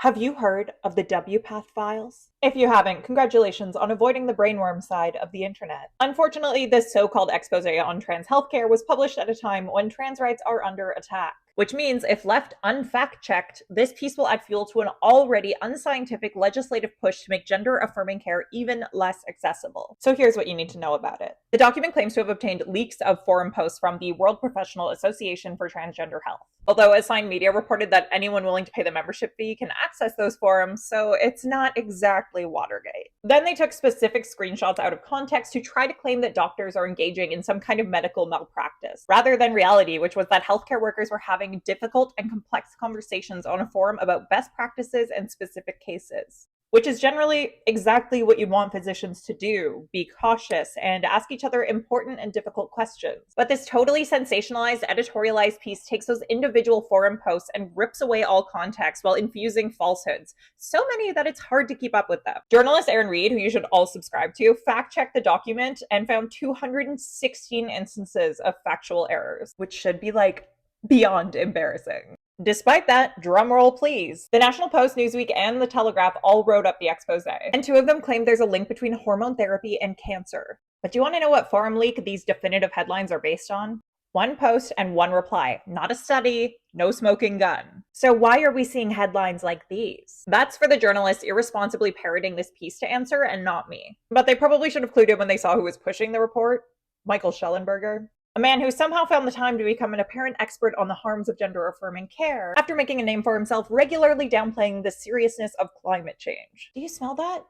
Have you heard of the WPATH files? If you haven't, congratulations on avoiding the brainworm side of the internet. Unfortunately, this so-called expose on trans healthcare was published at a time when trans rights are under attack. Which means if left unfact-checked, this piece will add fuel to an already unscientific legislative push to make gender-affirming care even less accessible. So here's what you need to know about it. The document claims to have obtained leaks of forum posts from the World Professional Association for Transgender Health. Although assigned media reported that anyone willing to pay the membership fee can access those forums, so it's not exactly Watergate. Then they took specific screenshots out of context to try to claim that doctors are engaging in some kind of medical malpractice, rather than reality, which was that healthcare workers were having difficult and complex conversations on a forum about best practices and specific cases. Which is generally exactly what you'd want physicians to do, be cautious and ask each other important and difficult questions. But this totally sensationalized, editorialized piece takes those individual forum posts and rips away all context while infusing falsehoods, so many that it's hard to keep up with them. Journalist Aaron Reed, who you should all subscribe to, fact-checked the document and found 216 instances of factual errors, which should be beyond embarrassing. Despite that, drumroll please, the National Post, Newsweek, and The Telegraph all wrote up the exposé, and two of them claimed there's a link between hormone therapy and cancer. But do you want to know what forum leak these definitive headlines are based on? One post and one reply, not a study, no smoking gun. So why are we seeing headlines like these? That's for the journalists irresponsibly parroting this piece to answer and not me. But they probably should have clued in when they saw who was pushing the report. Michael Schellenberger. A man who somehow found the time to become an apparent expert on the harms of gender-affirming care after making a name for himself regularly downplaying the seriousness of climate change. Do you smell that?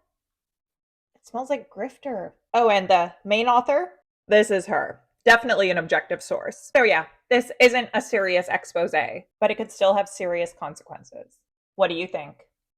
It smells like grifter. Oh, and the main author? This is her. Definitely an objective source. So yeah, this isn't a serious expose, but it could still have serious consequences. What do you think?